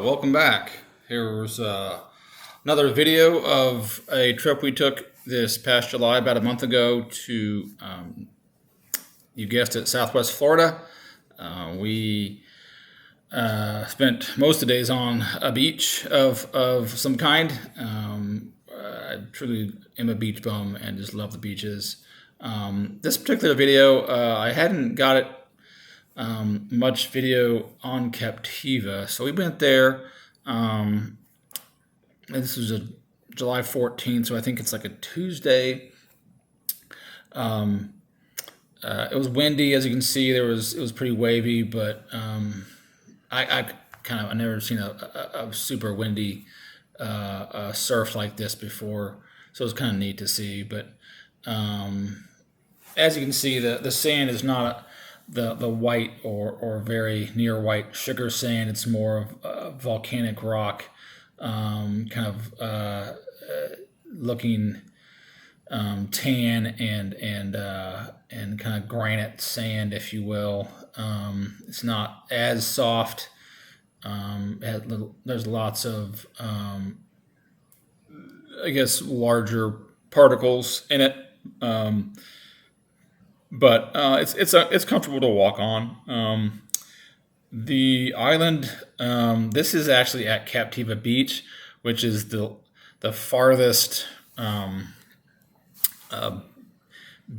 Welcome back. Here's another video of a trip we took this past July, about a month ago, to, you guessed it, Southwest Florida. We spent most of the days on a beach of some kind. I truly am a beach bum and just love the beaches. This particular video, I hadn't got it much video on Captiva, so we went there. And this was a July 14th, so I think it's like a Tuesday. It was windy, as you can see. It was pretty wavy, but I never seen a super windy surf like this before, so it was kind of neat to see. But as you can see, the sand is not the white or very near white sugar sand. It's more of volcanic rock, looking tan and kind of granite sand, if you will. It's not as soft. There's lots of I guess larger particles in it. But it's comfortable to walk on. The island, this is actually at Captiva Beach, which is the farthest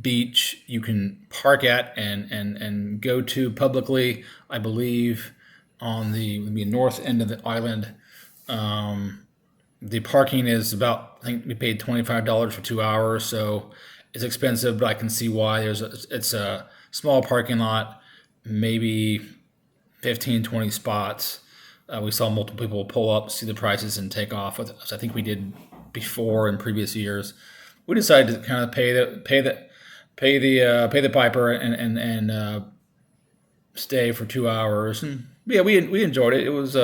beach you can park at and go to publicly, I believe, on the north end of the island. The parking is about, I think we paid $25 for 2 hours, so it's expensive, but I can see why. It's a small parking lot, maybe 15, 20 spots. We saw multiple people pull up, see the prices, and take off. As I think we did before in previous years. We decided to kind of pay the piper and stay for 2 hours. And yeah, we enjoyed it. It was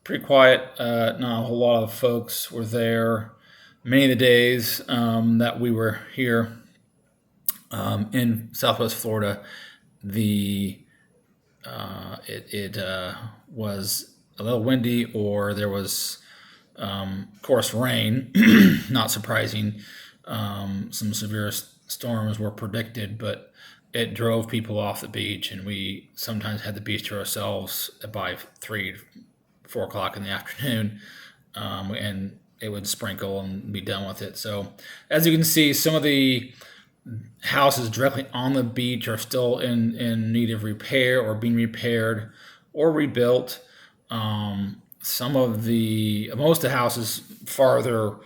pretty quiet. Not a whole lot of folks were there. Many of the days that we were here in Southwest Florida, it was a little windy, or there was, of course, rain. Not surprising. Some severe storms were predicted, but it drove people off the beach, and we sometimes had the beach to ourselves by 3, 4 o'clock in the afternoon, and it would sprinkle and be done with it. So as you can see, some of the houses directly on the beach are still in need of repair, or being repaired or rebuilt. Most of the houses farther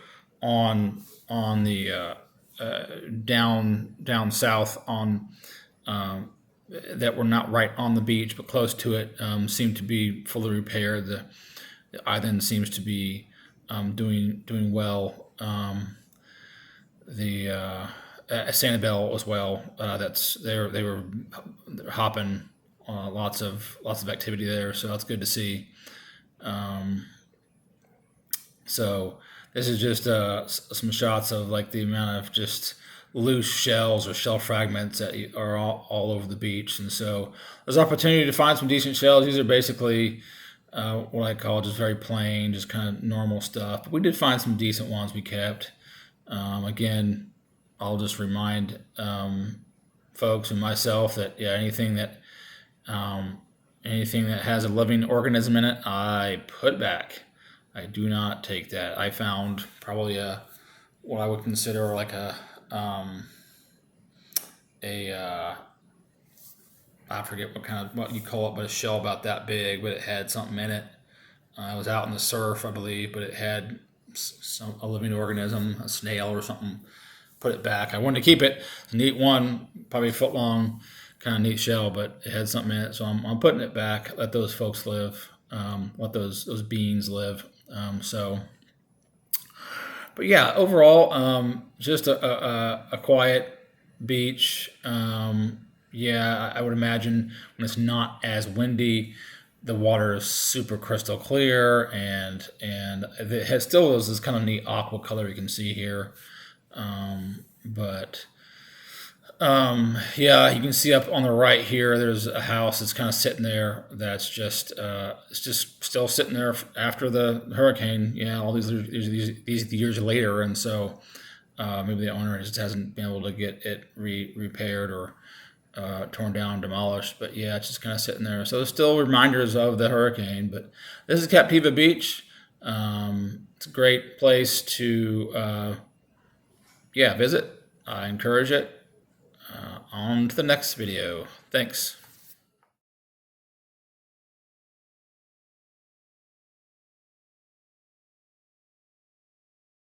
on the down south on that were not right on the beach but close to it seem to be fully repaired. The island seems to be doing well. Sanibel as well. They were hopping. Lots of activity there, so that's good to see. So this is just some shots of like the amount of just loose shells or shell fragments that are all over the beach, and so there's opportunity to find some decent shells. These are basically what I call just very plain, just kind of normal stuff. But we did find some decent ones we kept. Again, I'll just remind folks and myself that anything that has a living organism in it, I put back. I do not take that. I found probably what I would consider like I forget what you call it, but a shell about that big, but it had something in it. It was out in the surf, I believe, but it had a living organism, a snail or something. Put it back. I wanted to keep it. It's a neat one, probably a foot long, kind of neat shell, but it had something in it, so I'm putting it back. Let those folks live. Let those beings live. But yeah, overall, just a quiet beach. I would imagine when it's not as windy, the water is super crystal clear, and it still has this kind of neat aqua color you can see here. But Yeah, you can see up on the right here. There's a house that's kind of sitting there. That's just it's just still sitting there after the hurricane. Yeah, all these years later, and so maybe the owner just hasn't been able to get it repaired or torn down, demolished. But yeah, it's just kind of sitting there. So there's still reminders of the hurricane. But this is Captiva Beach. It's a great place to yeah, visit. I encourage it. On to the next video. Thanks.